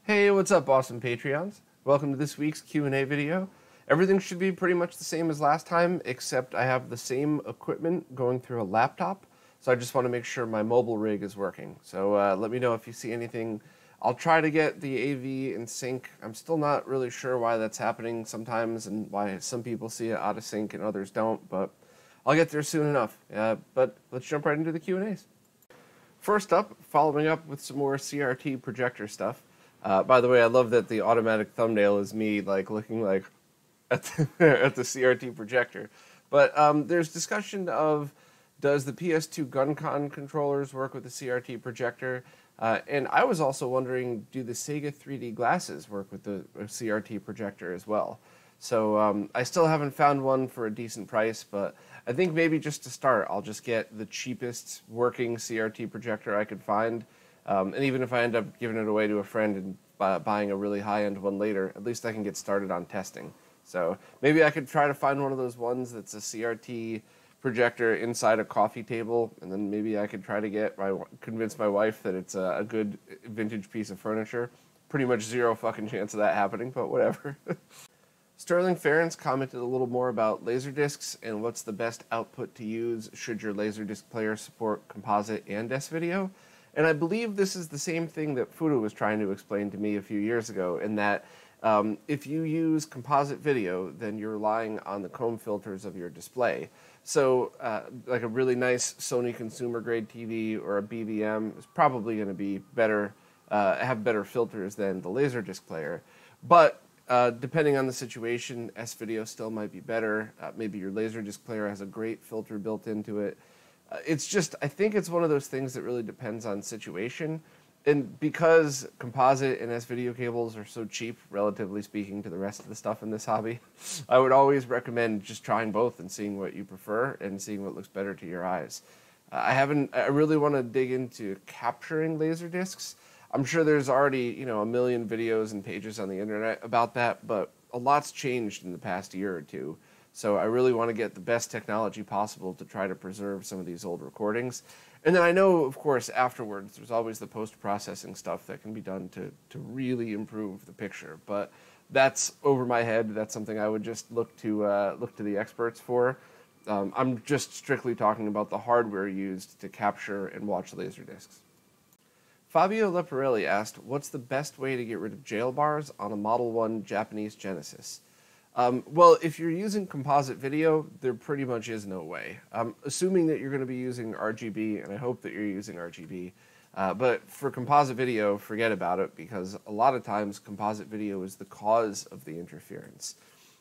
Hey, what's up, awesome Patreons? Welcome to this week's Q&A video. Everything should be pretty much the same as last time, except I have the same equipment going through a laptop, so I just want to make sure my mobile rig is working. So let me know if you see anything. I'll try to get the AV in sync. I'm still not really sure why that's happening sometimes and why some people see it out of sync and others don't, but I'll get there soon enough. But let's jump right into the Q&As. First up, following up with some more CRT projector stuff. By the way, I love that the automatic thumbnail is me looking like at the CRT projector. But there's discussion of, does the PS2 GunCon controllers work with the CRT projector? And I was also wondering, do the Sega 3D glasses work with the CRT projector as well? So I still haven't found one for a decent price, but I think maybe just to start, I'll just get the cheapest working CRT projector I could find. And even if I end up giving it away to a friend and buying a really high-end one later, at least I can get started on testing. So maybe I could try to find one of those ones that's a CRT projector inside a coffee table, and then maybe I could try to convince my wife that it's a good vintage piece of furniture. Pretty much zero fucking chance of that happening, but whatever. Sterling Ferens commented a little more about Laserdiscs and what's the best output to use should your Laserdisc player support composite and S-video. And I believe this is the same thing that Fudo was trying to explain to me a few years ago, in that if you use composite video, then you're relying on the comb filters of your display. So like a really nice Sony consumer-grade TV or a BVM is probably going to be better, have better filters than the Laserdisc player. But depending on the situation, S-video still might be better. Maybe your Laserdisc player has a great filter built into it. I think it's one of those things that really depends on situation. And because composite and S-video cables are so cheap, relatively speaking, to the rest of the stuff in this hobby, I would always recommend just trying both and seeing what you prefer and seeing what looks better to your eyes. I really want to dig into capturing laser discs. I'm sure there's already, a million videos and pages on the internet about that, but a lot's changed in the past year or two. So I really want to get the best technology possible to try to preserve some of these old recordings. And then I know, of course, afterwards, there's always the post-processing stuff that can be done to really improve the picture. But that's over my head. That's something I would just look to the experts for. I'm just strictly talking about the hardware used to capture and watch Laserdiscs. Fabio Leporelli asked, what's the best way to get rid of jail bars on a Model 1 Japanese Genesis? Well, if you're using composite video, there pretty much is no way. Assuming that you're going to be using RGB, and I hope that you're using RGB, but for composite video, forget about it, because a lot of times composite video is the cause of the interference.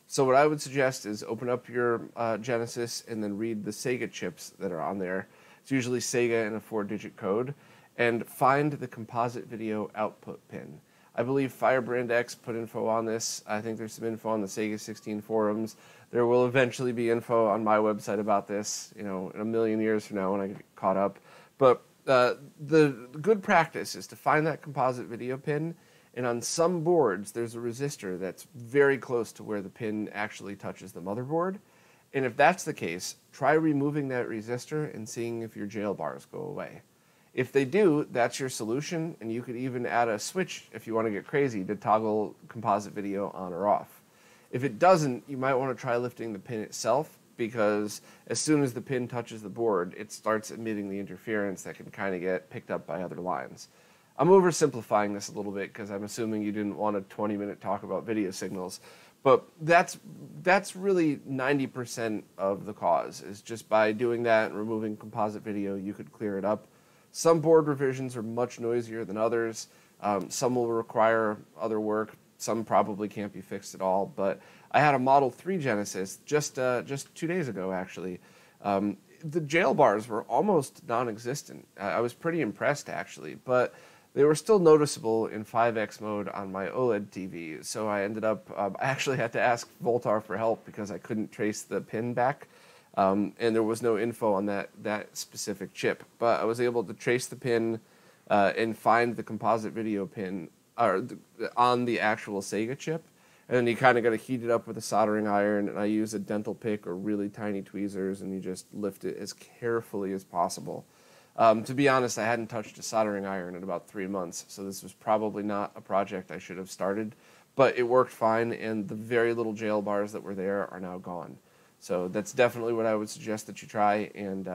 So what I would suggest is open up your Genesis and then read the Sega chips that are on there. It's usually Sega in a 4-digit code, and find the composite video output pin. I believe Firebrand X put info on this. I think there's some info on the Sega 16 forums. There will eventually be info on my website about this, in a million years from now when I get caught up. But the good practice is to find that composite video pin, and on some boards there's a resistor that's very close to where the pin actually touches the motherboard. And if that's the case, try removing that resistor and seeing if your jail bars go away. If they do, that's your solution, and you could even add a switch, if you want to get crazy, to toggle composite video on or off. If it doesn't, you might want to try lifting the pin itself, because as soon as the pin touches the board, it starts emitting the interference that can kind of get picked up by other lines. I'm oversimplifying this a little bit, because I'm assuming you didn't want a 20-minute talk about video signals, but that's really 90% of the cause, is just by doing that and removing composite video, you could clear it up. Some board revisions are much noisier than others. Some will require other work. Some probably can't be fixed at all. But I had a Model 3 Genesis just 2 days ago, actually. The jail bars were almost non-existent. I was pretty impressed, actually. But they were still noticeable in 5X mode on my OLED TV. So I ended up, I actually had to ask Voltar for help because I couldn't trace the pin back. And there was no info on that specific chip. But I was able to trace the pin and find the composite video pin on the actual Sega chip. And then you kind of got to heat it up with a soldering iron, and I use a dental pick or really tiny tweezers, and you just lift it as carefully as possible. To be honest, I hadn't touched a soldering iron in about 3 months, so this was probably not a project I should have started, but it worked fine, and the very little jail bars that were there are now gone. So that's definitely what I would suggest that you try, and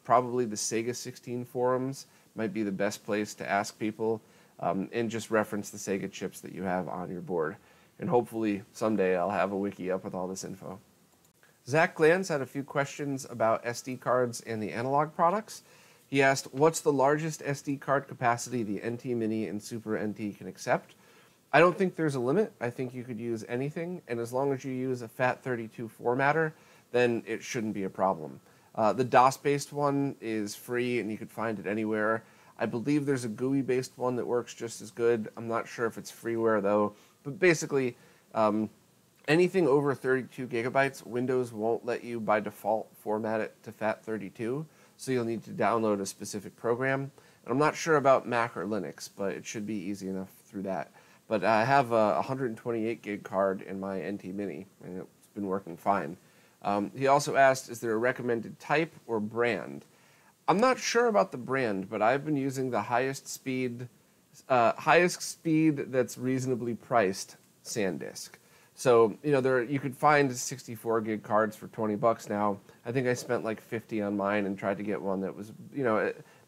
probably the Sega 16 forums might be the best place to ask people, and just reference the Sega chips that you have on your board. And hopefully someday I'll have a wiki up with all this info. Zach Glantz had a few questions about SD cards and the analog products. He asked, what's the largest SD card capacity the NT Mini and Super NT can accept? I don't think there's a limit. I think you could use anything, and as long as you use a FAT32 formatter, then it shouldn't be a problem. The DOS-based one is free, and you could find it anywhere. I believe there's a GUI-based one that works just as good. I'm not sure if it's freeware, though. But basically, anything over 32 gigabytes, Windows won't let you, by default, format it to FAT32, so you'll need to download a specific program. And I'm not sure about Mac or Linux, but it should be easy enough through that. But I have a 128 gig card in my NT Mini, and it's been working fine. He also asked, is there a recommended type or brand? I'm not sure about the brand, but I've been using the highest speed that's reasonably priced SanDisk. So, you could find 64 gig cards for $20 now. I think I spent like 50 on mine and tried to get one that was,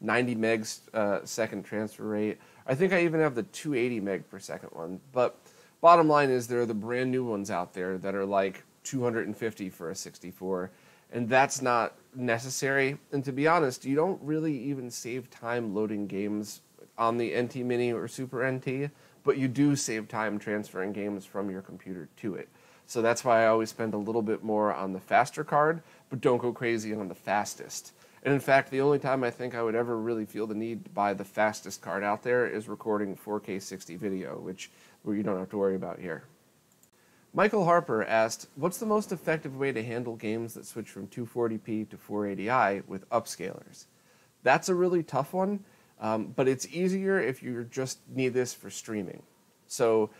90 megs second transfer rate. I think I even have the 280 meg per second one. But bottom line is there are the brand new ones out there that are like 250 for a 64, and that's not necessary. And to be honest, you don't really even save time loading games on the NT Mini or Super NT, but you do save time transferring games from your computer to it. So that's why I always spend a little bit more on the faster card, but don't go crazy on the fastest. And in fact, the only time I think I would ever really feel the need to buy the fastest card out there is recording 4K 60 video, which you don't have to worry about here. Michael Harper asked, what's the most effective way to handle games that switch from 240p to 480i with upscalers? That's a really tough one, but it's easier if you just need this for streaming. So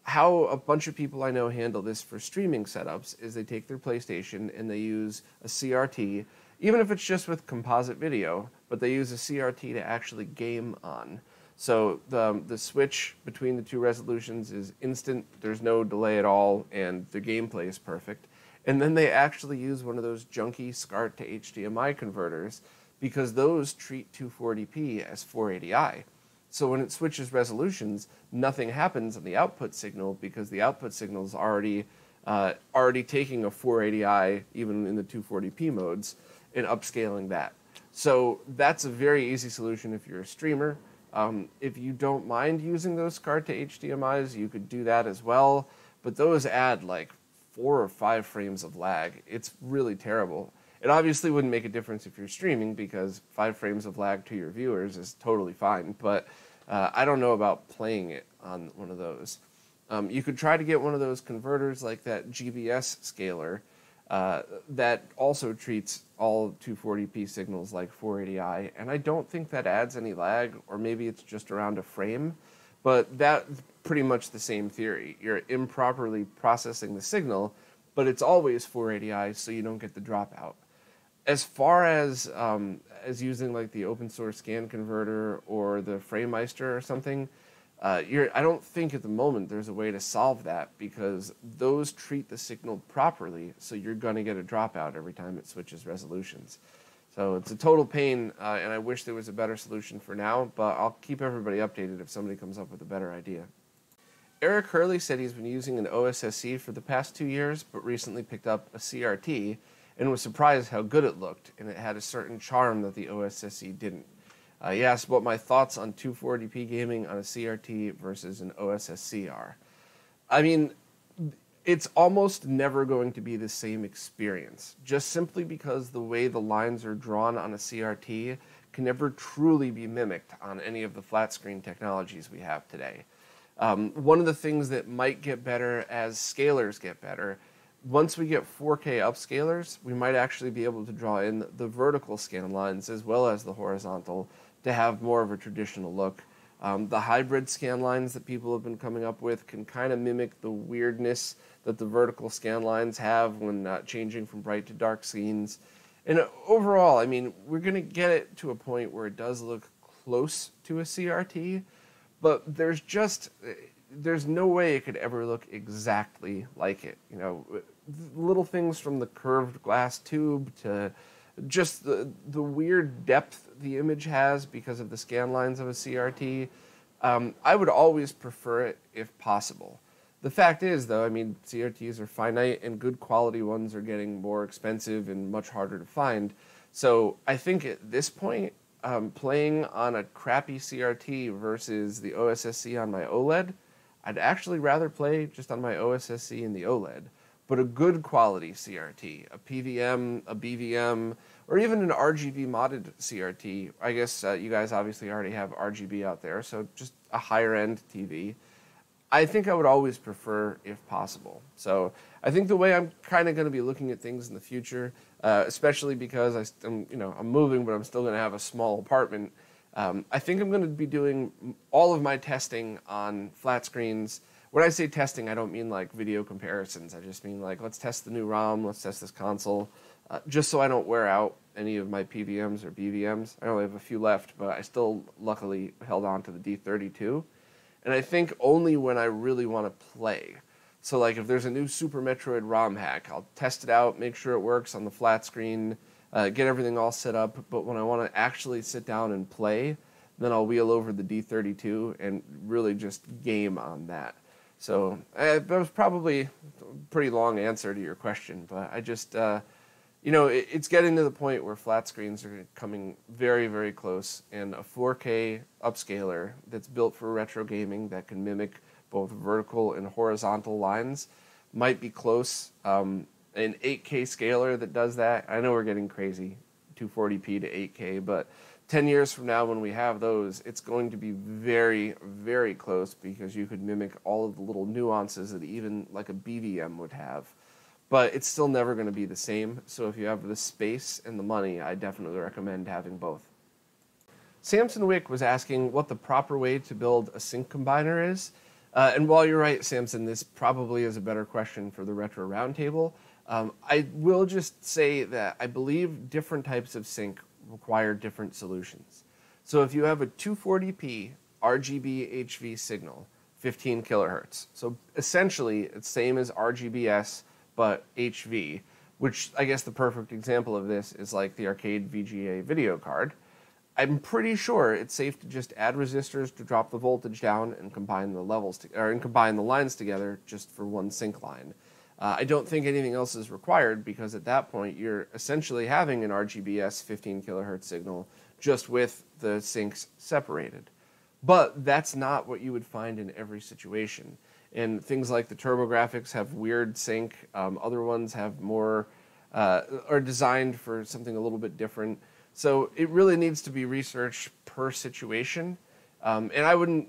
how a bunch of people I know handle this for streaming setups is they take their PlayStation and they use a CRT, even if it's just with composite video, but they use a CRT to actually game on. So the switch between the two resolutions is instant, there's no delay at all, and the gameplay is perfect. And then they actually use one of those junky SCART to HDMI converters, because those treat 240p as 480i. So when it switches resolutions, nothing happens on the output signal, because the output signal is already taking a 480i, even in the 240p modes, and upscaling that. So that's a very easy solution if you're a streamer. If you don't mind using those SCART to HDMIs, you could do that as well, but those add like 4 or 5 frames of lag. It's really terrible. It obviously wouldn't make a difference if you're streaming, because 5 frames of lag to your viewers is totally fine, but I don't know about playing it on one of those. You could try to get one of those converters like that GBS scaler that also treats all 240p signals like 480i, and I don't think that adds any lag, or maybe it's just around a frame, but that's pretty much the same theory. You're improperly processing the signal, but it's always 480i, so you don't get the dropout. As far as using like the open source scan converter or the FrameMeister or something, I don't think at the moment there's a way to solve that, because those treat the signal properly, so you're going to get a dropout every time it switches resolutions. So it's a total pain, and I wish there was a better solution for now, but I'll keep everybody updated if somebody comes up with a better idea. Eric Hurley said he's been using an OSSC for the past 2 years, but recently picked up a CRT, and was surprised how good it looked, and it had a certain charm that the OSSC didn't. He asked what my thoughts on 240p gaming on a CRT versus an OSSC are. I mean, it's almost never going to be the same experience, just simply because the way the lines are drawn on a CRT can never truly be mimicked on any of the flat screen technologies we have today. One of the things that might get better as scalers get better, once we get 4K upscalers, we might actually be able to draw in the vertical scan lines as well as the horizontal to have more of a traditional look. The hybrid scan lines that people have been coming up with can kind of mimic the weirdness that the vertical scan lines have when changing from bright to dark scenes. And overall, I mean, we're going to get it to a point where it does look close to a CRT, but there's no way it could ever look exactly like it. You know, little things from the curved glass tube to just the weird depth the image has because of the scan lines of a CRT. I would always prefer it if possible. The fact is, though, I mean, CRTs are finite and good quality ones are getting more expensive and much harder to find. So I think at this point, playing on a crappy CRT versus the OSSC on my OLED, I'd actually rather play just on my OSSC and the OLED. But a good quality CRT, a PVM, a BVM, or even an RGB modded CRT. I guess you guys obviously already have RGB out there, so just a higher end TV. I think I would always prefer if possible. So I think the way I'm kind of going to be looking at things in the future, especially because I'm moving, but I'm still going to have a small apartment. I think I'm going to be doing all of my testing on flat screens. When I say testing, I don't mean like video comparisons. I just mean like, let's test the new ROM, let's test this console, just so I don't wear out any of my PVMs or BVMs. I only have a few left, but I still luckily held on to the D32. And I think only when I really want to play. So like if there's a new Super Metroid ROM hack, I'll test it out, make sure it works on the flat screen, get everything all set up. But when I want to actually sit down and play, then I'll wheel over the D32 and really just game on that. So that was probably a pretty long answer to your question, but I just, it's getting to the point where flat screens are coming very, very close, and a 4K upscaler that's built for retro gaming that can mimic both vertical and horizontal lines might be close. An 8K scaler that does that, I know we're getting crazy, 240p to 8K, but 10 years from now when we have those, it's going to be very, very close because you could mimic all of the little nuances that even like a BVM would have. But it's still never going to be the same, so if you have the space and the money, I definitely recommend having both. Samson Wick was asking what the proper way to build a sync combiner is. And while you're right, Samson, this probably is a better question for the Retro Roundtable. I will just say that I believe different types of sync require different solutions. So if you have a 240p RGB HV signal, 15 kilohertz, so essentially it's same as RGBS, but HV, which I guess the perfect example of this is like the arcade VGA video card. I'm pretty sure it's safe to just add resistors to drop the voltage down and combine the combine the lines together just for one sync line. I don't think anything else is required because at that point you're essentially having an RGBS 15 kilohertz signal just with the syncs separated. But that's not what you would find in every situation. And things like the TurboGrafx have weird sync. Other ones have more, are designed for something a little bit different. So it really needs to be researched per situation. And I wouldn't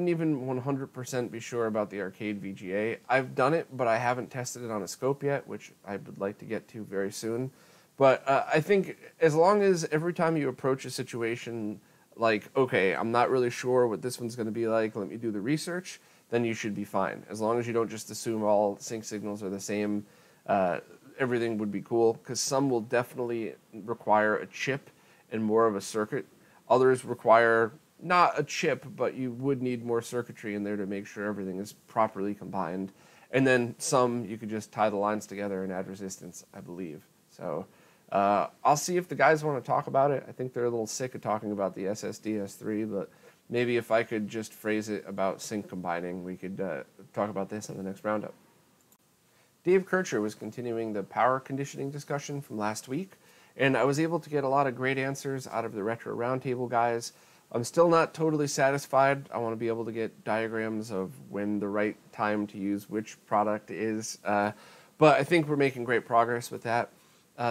even 100% be sure about the arcade VGA. I've done it, but I haven't tested it on a scope yet, which I would like to get to very soon. But I think as long as every time you approach a situation like, okay, I'm not really sure what this one's going to be like, let me do the research, then you should be fine. As long as you don't just assume all sync signals are the same, everything would be cool, because some will definitely require a chip and more of a circuit. Others require not a chip, but you would need more circuitry in there to make sure everything is properly combined. And then some, you could just tie the lines together and add resistance, I believe. So I'll see if the guys want to talk about it. I think they're a little sick of talking about the SSD S3, but maybe if I could just phrase it about sync combining, we could talk about this in the next roundup. Dave Kircher was continuing the power conditioning discussion from last week, and I was able to get a lot of great answers out of the Retro Roundtable guys. I'm still not totally satisfied. I want to be able to get diagrams of when the right time to use which product is, but I think we're making great progress with that.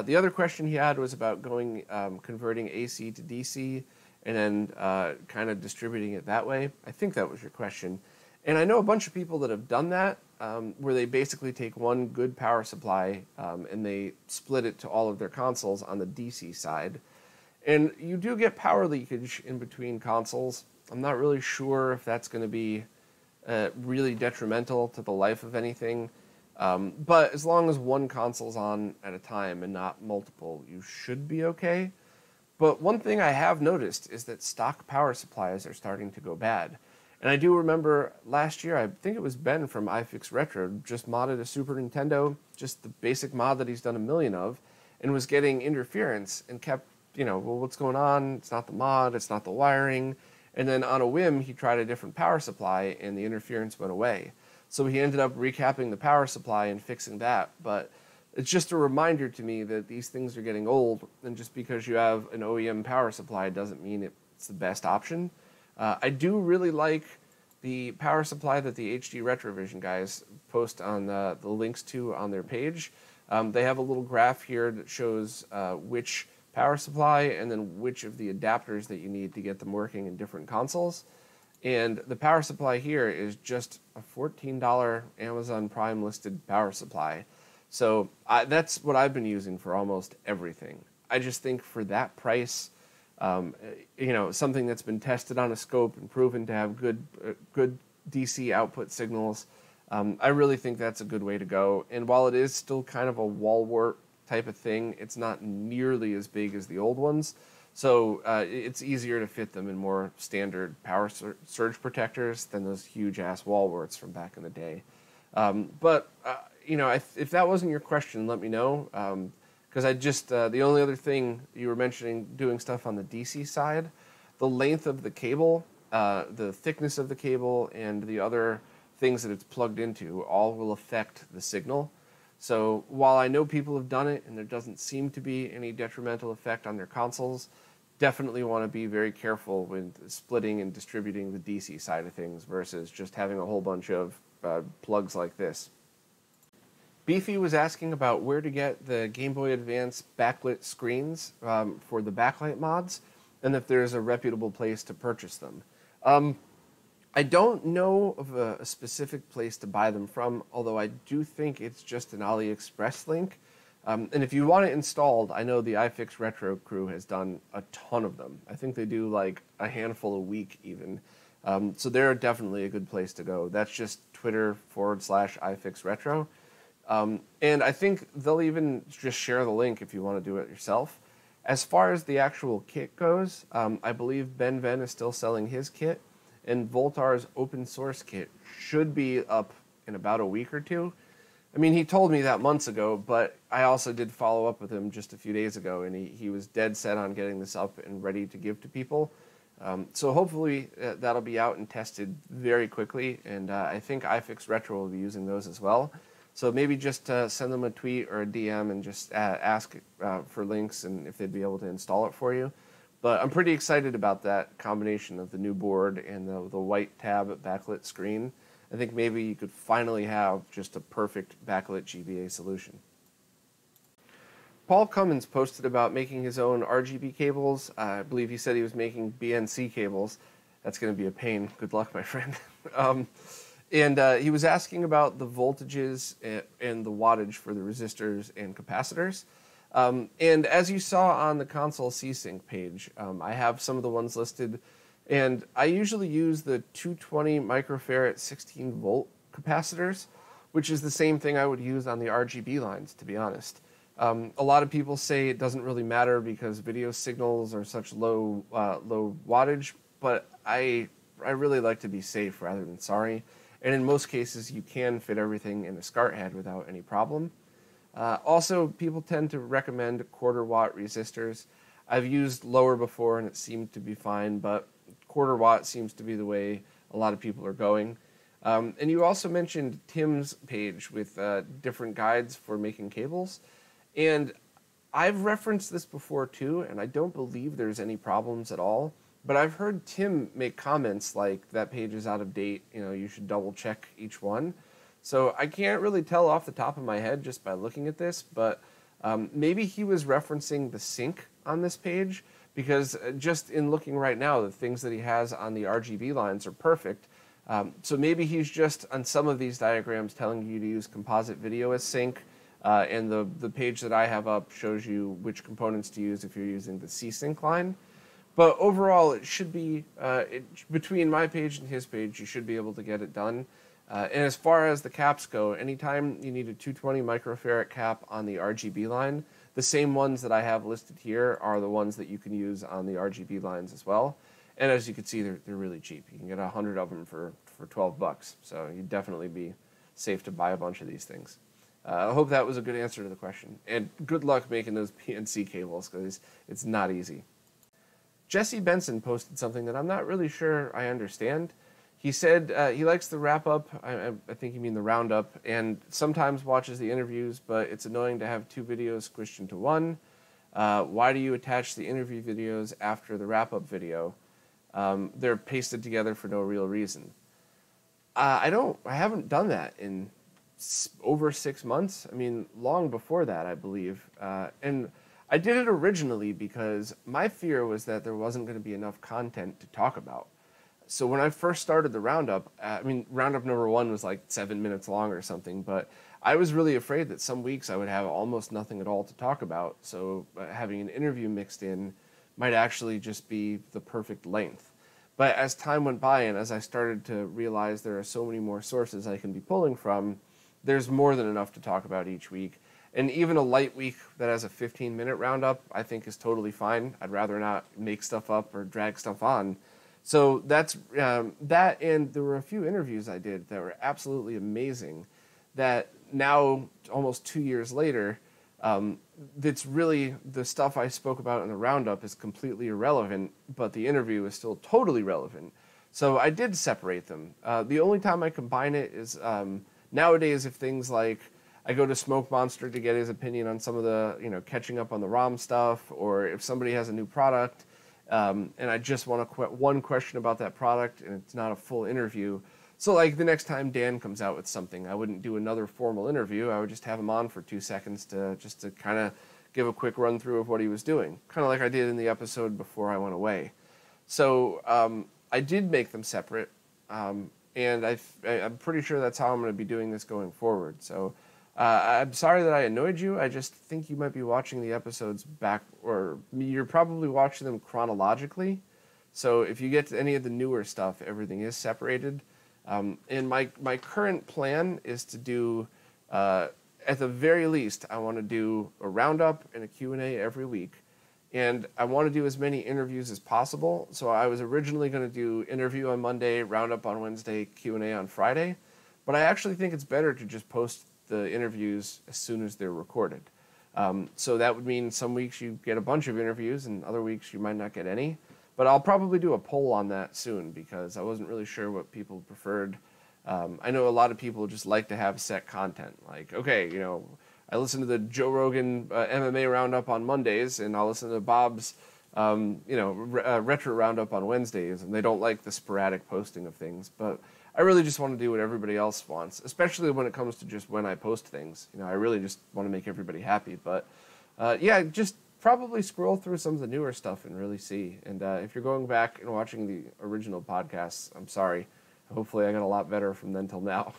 The other question he had was about converting AC to DC and then kind of distributing it that way. I think that was your question. And I know a bunch of people that have done that, where they basically take one good power supply and they split it to all of their consoles on the DC side. And you do get power leakage in between consoles. I'm not really sure if that's going to be really detrimental to the life of anything. But as long as one console's on at a time and not multiple, you should be okay. But one thing I have noticed is that stock power supplies are starting to go bad. And I do remember last year, I think it was Ben from iFix Retro, just modded a Super Nintendo, just the basic mod that he's done a million of, and was getting interference and kept, well, what's going on? It's not the mod, it's not the wiring. And then on a whim, he tried a different power supply and the interference went away. So he ended up recapping the power supply and fixing that. But it's just a reminder to me that these things are getting old, and just because you have an OEM power supply doesn't mean it's the best option. I do really like the power supply that the HD Retrovision guys post on the links to on their page. They have a little graph here that shows which power supply and then which of the adapters that you need to get them working in different consoles. And the power supply here is just a $14 Amazon Prime listed power supply. So that's what I've been using for almost everything. I just think for that price, something that's been tested on a scope and proven to have good DC output signals, I really think that's a good way to go. And while it is still kind of a wall wart type of thing, it's not nearly as big as the old ones. So it's easier to fit them in more standard power surge protectors than those huge ass wall warts from back in the day. If that wasn't your question, let me know. Because the only other thing you were mentioning, doing stuff on the DC side, the length of the cable, the thickness of the cable, and the other things that it's plugged into all will affect the signal. So while I know people have done it and there doesn't seem to be any detrimental effect on their consoles, definitely want to be very careful with splitting and distributing the DC side of things versus just having a whole bunch of plugs like this. Beefy was asking about where to get the Game Boy Advance backlit screens for the backlight mods, and if there's a reputable place to purchase them. I don't know of a specific place to buy them from, although I do think it's just an AliExpress link. And if you want it installed, I know the iFix Retro crew has done a ton of them. I think they do like a handful a week even. So they're definitely a good place to go. That's just Twitter/iFix Retro. And I think they'll even just share the link if you want to do it yourself. As far as the actual kit goes, I believe Ben Venn is still selling his kit, and Voltar's open source kit should be up in about a week or two. I mean, he told me that months ago, but I also did follow up with him just a few days ago, and he was dead set on getting this up and ready to give to people. So hopefully that'll be out and tested very quickly, and I think iFix Retro will be using those as well. So maybe just send them a tweet or a DM and just ask for links and if they'd be able to install it for you. But I'm pretty excited about that combination of the new board and the white tab backlit screen. I think maybe you could finally have just a perfect backlit GBA solution. Paul Cummins posted about making his own RGB cables. I believe he said he was making BNC cables. That's going to be a pain. Good luck, my friend. And he was asking about the voltages and the wattage for the resistors and capacitors. And as you saw on the console C-Sync page, I have some of the ones listed. And I usually use the 220 microfarad 16 volt capacitors, which is the same thing I would use on the RGB lines, to be honest. A lot of people say it doesn't really matter because video signals are such low wattage, but I really like to be safe rather than sorry. And in most cases, you can fit everything in a SCART head without any problem. Also, people tend to recommend quarter watt resistors. I've used lower before and it seemed to be fine, but quarter watt seems to be the way a lot of people are going. And you also mentioned Tim's page with different guides for making cables. And I've referenced this before too, and I don't believe there's any problems at all. But I've heard Tim make comments like that page is out of date, you should double check each one. So I can't really tell off the top of my head just by looking at this, but maybe he was referencing the sync on this page, because just in looking right now, the things that he has on the RGB lines are perfect. So maybe he's just on some of these diagrams telling you to use composite video as sync, and the page that I have up shows you which components to use if you're using the C-Sync line. But overall, it should be, between my page and his page, you should be able to get it done. And as far as the caps go, anytime you need a 220 microfarad cap on the RGB line, the same ones that I have listed here are the ones that you can use on the RGB lines as well. And as you can see, they're really cheap. You can get 100 of them for $12, so you'd definitely be safe to buy a bunch of these things. I hope that was a good answer to the question. And good luck making those PNC cables, because it's not easy. Jesse Benson posted something that I'm not really sure I understand. He said he likes the wrap-up, I think you mean the roundup, and sometimes watches the interviews, but it's annoying to have two videos squished into one. Why do you attach the interview videos after the wrap-up video? They're pasted together for no real reason. I haven't done that in over 6 months. I mean, long before that, I believe. And I did it originally because my fear was that there wasn't going to be enough content to talk about. So when I first started the roundup, roundup number 1 was like 7 minutes long or something, but I was really afraid that some weeks I would have almost nothing at all to talk about. So having an interview mixed in might actually just be the perfect length. But as time went by and as I started to realize there are so many more sources I can be pulling from, there's more than enough to talk about each week. And even a light week that has a 15-minute roundup, I think is totally fine. I'd rather not make stuff up or drag stuff on. So that's that, and there were a few interviews I did that were absolutely amazing that now, almost 2 years later, it's really the stuff I spoke about in the roundup is completely irrelevant, but the interview is still totally relevant. So I did separate them. The only time I combine it is nowadays if things like I go to Smoke Monster to get his opinion on some of the, catching up on the ROM stuff, or if somebody has a new product, and I just want one question about that product and it's not a full interview. So like the next time Dan comes out with something, I wouldn't do another formal interview. I would just have him on for 2 seconds to kind of give a quick run through of what he was doing, kind of like I did in the episode before I went away. So I did make them separate, and I'm pretty sure that's how I'm going to be doing this going forward. So I'm sorry that I annoyed you. I just think you might be watching the episodes back, or you're probably watching them chronologically. So if you get to any of the newer stuff, everything is separated. And my current plan is to do, at the very least, I want to do a roundup and a Q&A every week. And I want to do as many interviews as possible. So I was originally going to do interview on Monday, roundup on Wednesday, Q&A on Friday. But I actually think it's better to just post the interviews as soon as they're recorded. So that would mean some weeks you get a bunch of interviews and other weeks you might not get any. But I'll probably do a poll on that soon because I wasn't really sure what people preferred. I know a lot of people just like to have set content. Like, okay, I listen to the Joe Rogan MMA roundup on Mondays, and I'll listen to Bob's, retro roundup on Wednesdays, and they don't like the sporadic posting of things. But I really just want to do what everybody else wants, especially when it comes to just when I post things. I really just want to make everybody happy. But just probably scroll through some of the newer stuff and really see. And if you're going back and watching the original podcasts, I'm sorry. Hopefully I got a lot better from then till now.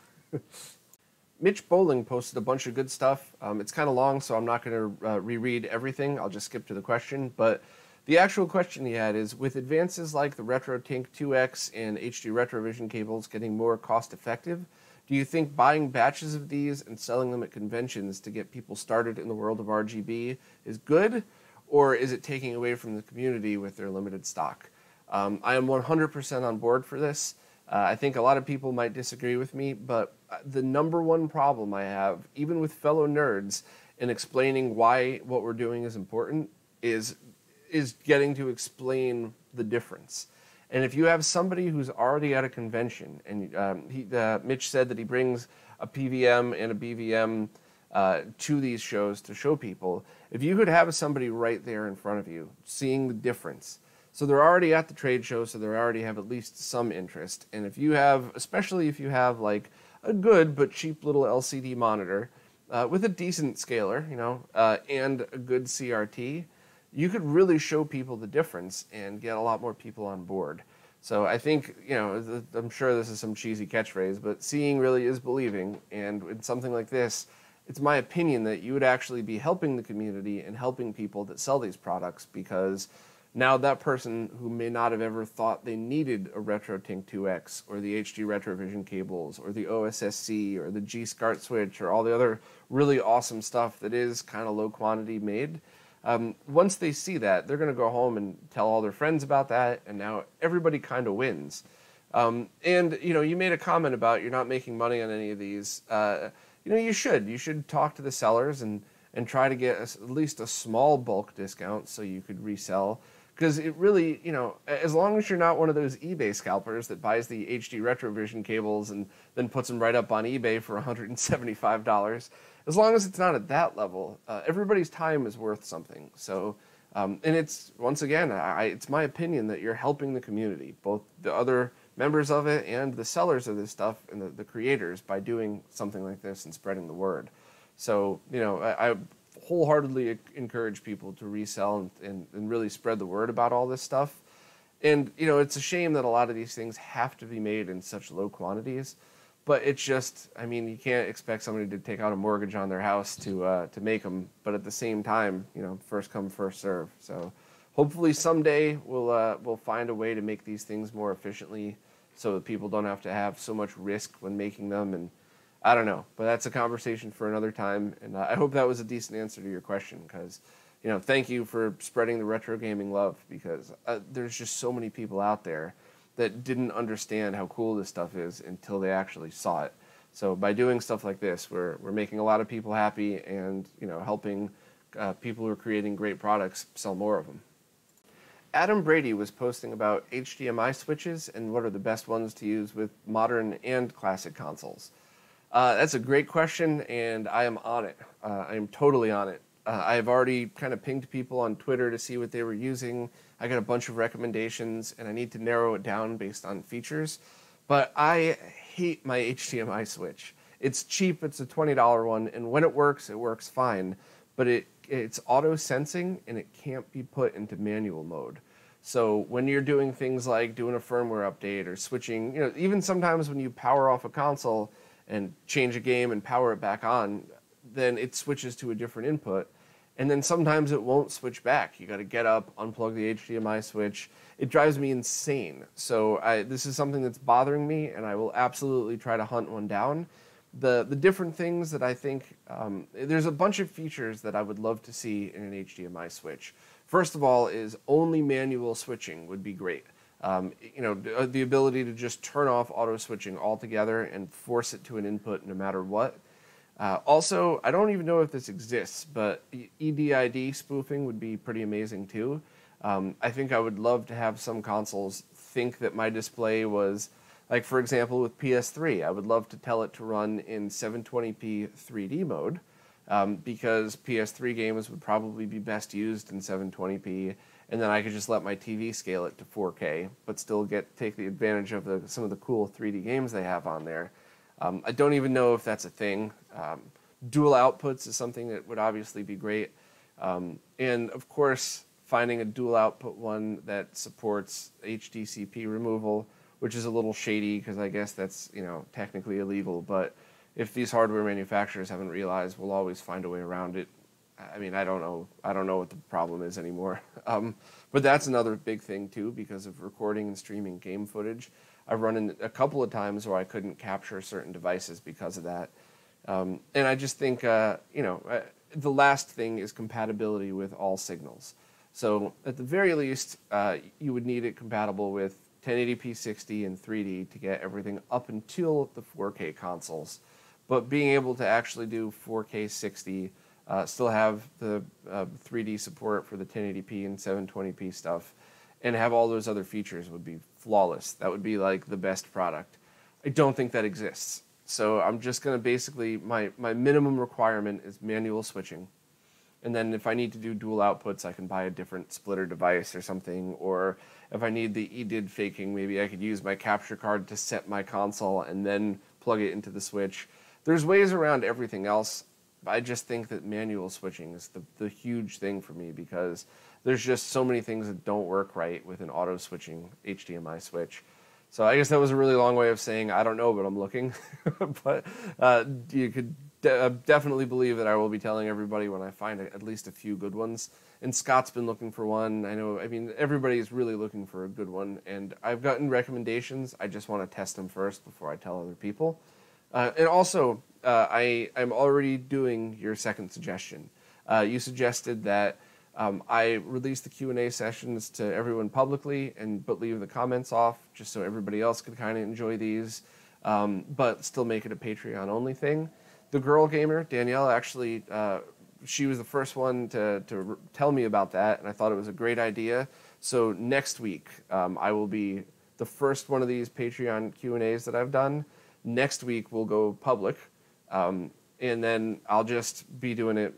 Mitch Bowling posted a bunch of good stuff. It's kind of long, so I'm not going to reread everything. I'll just skip to the question. But the actual question he had is, with advances like the RetroTink 2X and HD RetroVision cables getting more cost-effective, do you think buying batches of these and selling them at conventions to get people started in the world of RGB is good, or is it taking away from the community with their limited stock? I am 100% on board for this. I think a lot of people might disagree with me, but the number one problem I have, even with fellow nerds, in explaining why what we're doing is important, is getting to explain the difference. And if you have somebody who's already at a convention, and Mitch said that he brings a PVM and a BVM to these shows to show people, if you could have somebody right there in front of you, seeing the difference. So they're already at the trade show, so they already have at least some interest. And if you have, especially if you have like a good but cheap little LCD monitor with a decent scaler, and a good CRT, you could really show people the difference and get a lot more people on board. So I think, I'm sure this is some cheesy catchphrase, but seeing really is believing. And in something like this, it's my opinion that you would actually be helping the community and helping people that sell these products, because Now that person who may not have ever thought they needed a RetroTink 2X or the HD RetroVision cables or the OSSC or the G-SCART switch or all the other really awesome stuff that is kind of low quantity made, once they see that, they're going to go home and tell all their friends about that, and now everybody kind of wins. And, you made a comment about you're not making money on any of these. You should. You should talk to the sellers and try to get at least a small bulk discount so you could resell. Because it really, as long as you're not one of those eBay scalpers that buys the HD RetroVision cables and then puts them right up on eBay for $175, as long as it's not at that level, everybody's time is worth something. So, and it's, once again, it's my opinion that you're helping the community, both the other members of it and the sellers of this stuff and the creators by doing something like this and spreading the word. So, I wholeheartedly encourage people to resell and really spread the word about all this stuff. And, it's a shame that a lot of these things have to be made in such low quantities, but it's just, you can't expect somebody to take out a mortgage on their house to make them, but at the same time, first come, first serve. So hopefully someday we'll find a way to make these things more efficiently so that people don't have to have so much risk when making them. And I don't know, but that's a conversation for another time. And I hope that was a decent answer to your question, because, thank you for spreading the retro gaming love, because there's just so many people out there that didn't understand how cool this stuff is until they actually saw it. So by doing stuff like this, we're making a lot of people happy and, helping people who are creating great products sell more of them. Adam Brady was posting about HDMI switches and what are the best ones to use with modern and classic consoles. That's a great question, and I am on it. I am totally on it. I've already kind of pinged people on Twitter to see what they were using. I got a bunch of recommendations, and I need to narrow it down based on features. But I hate my HDMI switch. It's cheap. It's a $20 one, and when it works fine. But it's auto-sensing, and it can't be put into manual mode. So when you're doing things like doing a firmware update or switching, even sometimes when you power off a console and change a game and power it back on, then it switches to a different input. And then sometimes it won't switch back. You got to get up, unplug the HDMI switch. It drives me insane. So this is something that's bothering me, and I will absolutely try to hunt one down. The different things that I think, there's a bunch of features that I would love to see in an HDMI switch. First of all is only manual switching would be great. The ability to just turn off auto switching altogether and force it to an input no matter what. Also, I don't even know if this exists, but EDID spoofing would be pretty amazing too. I think I would love to have some consoles think that my display was, like for example with PS3, I would love to tell it to run in 720p 3D mode, because PS3 games would probably be best used in 720p, and then I could just let my TV scale it to 4K, but still take the advantage of some of the cool 3D games they have on there. I don't even know if that's a thing. Dual outputs is something that would obviously be great. And of course, finding a dual output one that supports HDCP removal, which is a little shady because I guess that's, technically illegal, but if these hardware manufacturers haven't realized, we'll always find a way around it. I don't know what the problem is anymore. But that's another big thing too, because of recording and streaming game footage. I've run into a couple of times where I couldn't capture certain devices because of that. And I just think, the last thing is compatibility with all signals. So at the very least, you would need it compatible with 1080p 60 and 3D to get everything up until the 4K consoles. But being able to actually do 4K 60, still have the 3D support for the 1080p and 720p stuff, and have all those other features would be flawless. That would be like the best product. I don't think that exists. So I'm just going to basically, my minimum requirement is manual switching. And then if I need to do dual outputs, I can buy a different splitter device or something. Or if I need the EDID faking, maybe I could use my capture card to set my console and then plug it into the switch. There's ways around everything else. I just think that manual switching is the huge thing for me, because there's just so many things that don't work right with an auto switching HDMI switch. So I guess that was a really long way of saying I don't know, but I'm looking. But you could definitely believe that I will be telling everybody when I find at least a few good ones. And Scott's been looking for one. I mean, everybody is really looking for a good one. And I've gotten recommendations. I just want to test them first before I tell other people. And also, I'm already doing your second suggestion. You suggested that I release the Q&A sessions to everyone publicly, but leave the comments off, just so everybody else could kind of enjoy these, but still make it a Patreon-only thing. The girl gamer, Danielle, actually, she was the first one to tell me about that, and I thought it was a great idea. So next week, I will be the first one of these Patreon Q&As that I've done. Next week, we'll go public, and then I'll just be doing it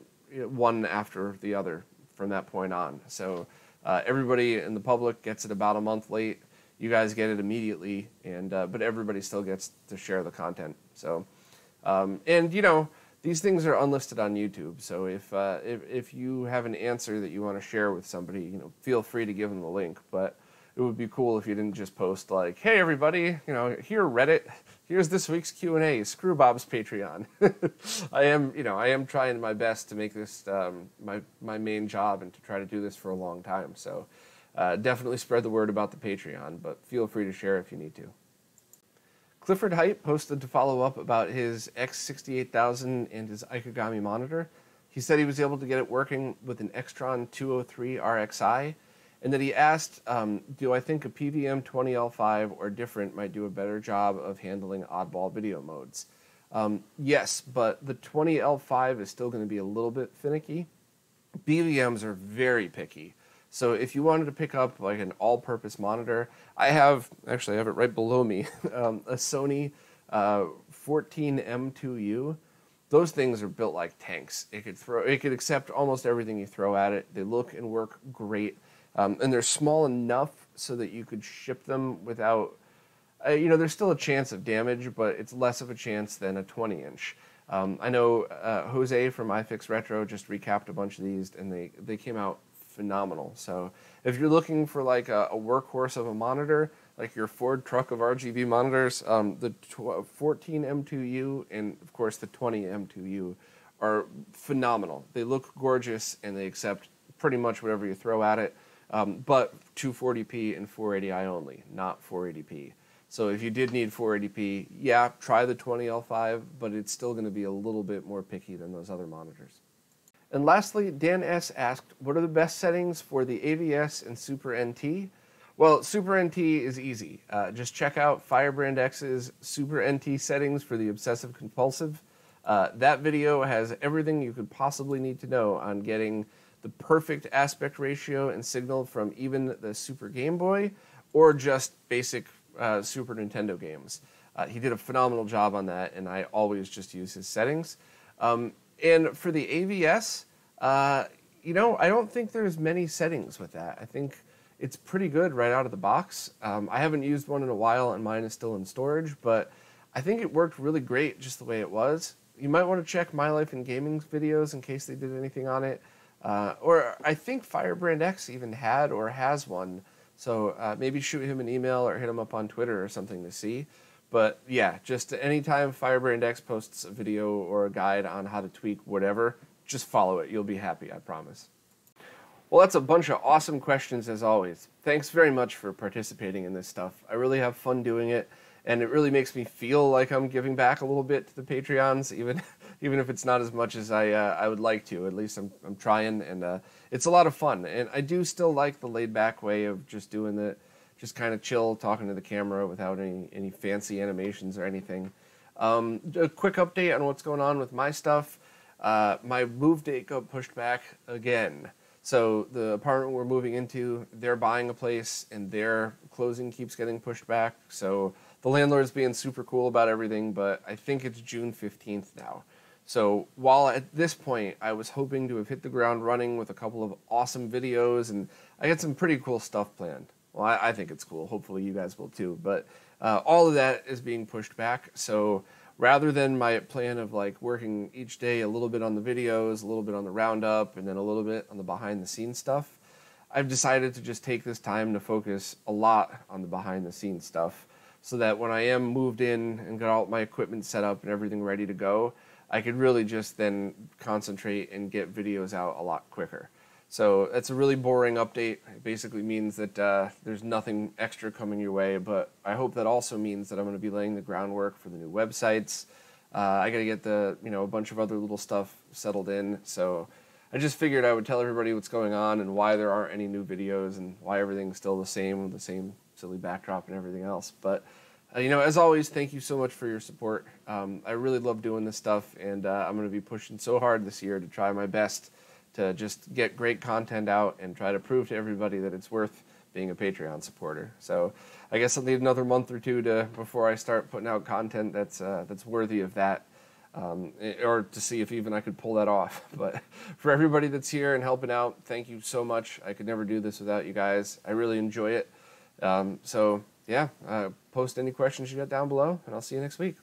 one after the other from that point on. So everybody in the public gets it about a month late. You guys get it immediately, and but everybody still gets to share the content. So, and you know, these things are unlisted on YouTube. So if you have an answer that you want to share with somebody, you know, feel free to give them the link. But it would be cool if you didn't just post like, "Hey everybody, you know, here Reddit, here's this week's Q&A. Screw Bob's Patreon." I am trying my best to make this my main job and to try to do this for a long time. So definitely spread the word about the Patreon, but feel free to share if you need to. Clifford Height posted to follow up about his X68000 and his Ikegami monitor. He said he was able to get it working with an Extron 203 RXI, and that he asked, do I think a PVM 20L5 or different might do a better job of handling oddball video modes? Yes, but the 20L5 is still going to be a little bit finicky. BVMs are very picky. So if you wanted to pick up like an all-purpose monitor, I have it right below me, a Sony 14M2U. Those things are built like tanks. It could accept almost everything you throw at it. They look and work great. And they're small enough so that you could ship them without, there's still a chance of damage, but it's less of a chance than a 20-inch. I know Jose from iFix Retro just recapped a bunch of these, and they came out phenomenal. So if you're looking for like a workhorse of a monitor, like your Ford truck of RGB monitors, the 14M2U and of course the 20M2U are phenomenal. They look gorgeous and they accept pretty much whatever you throw at it, but 240p and 480i only, not 480p. So if you did need 480p, yeah, try the 20L5, but it's still going to be a little bit more picky than those other monitors. And lastly, Dan S. asked, what are the best settings for the AVS and Super NT? Well, Super NT is easy. Just check out Firebrand X's Super NT settings for the obsessive compulsive. That video has everything you could possibly need to know on getting the perfect aspect ratio and signal from even the Super Game Boy or just basic Super Nintendo games. He did a phenomenal job on that, and I always just use his settings. And for the AVS, I don't think there's many settings with that. I think it's pretty good right out of the box. I haven't used one in a while, and mine is still in storage, but I think it worked really great just the way it was. You might want to check My Life in Gaming's videos in case they did anything on it. Or I think Firebrand X even had or has one, so maybe shoot him an email or hit him up on Twitter or something to see. But yeah, just anytime Firebrand X posts a video or a guide on how to tweak whatever, just follow it. You'll be happy, I promise. Well, that's a bunch of awesome questions as always. Thanks very much for participating in this stuff. I really have fun doing it, and it really makes me feel like I'm giving back a little bit to the Patreons, even if it's not as much as I would like to. At least I'm trying, and it's a lot of fun. And I do still like the laid-back way of just doing it. Just kind of chill, talking to the camera without any fancy animations or anything. A quick update on what's going on with my stuff. My move date got pushed back again. So the apartment we're moving into, they're buying a place, and their closing keeps getting pushed back. So the landlord's being super cool about everything, but I think it's June 15th now. So while at this point I was hoping to have hit the ground running with a couple of awesome videos, and I had some pretty cool stuff planned. Well, I think it's cool. Hopefully you guys will too. But all of that is being pushed back. So rather than my plan of like working each day a little bit on the videos, a little bit on the roundup, and then a little bit on the behind-the-scenes stuff, I've decided to just take this time to focus a lot on the behind-the-scenes stuff. so that when I am moved in and got all my equipment set up and everything ready to go, I could really just then concentrate and get videos out a lot quicker. So that's a really boring update. It basically means that there's nothing extra coming your way, but I hope that also means that I'm going to be laying the groundwork for the new websites. I got to get a bunch of other little stuff settled in. So I just figured I would tell everybody what's going on and why there aren't any new videos and why everything's still the same with the same silly backdrop and everything else. But as always, thank you so much for your support. I really love doing this stuff, and I'm going to be pushing so hard this year to try my best to just get great content out and try to prove to everybody that it's worth being a Patreon supporter. So I guess I'll need another month or two before I start putting out content that's worthy of that, or to see if even I could pull that off. But for everybody that's here and helping out, thank you so much. I could never do this without you guys. I really enjoy it. So yeah, post any questions you got down below, and I'll see you next week.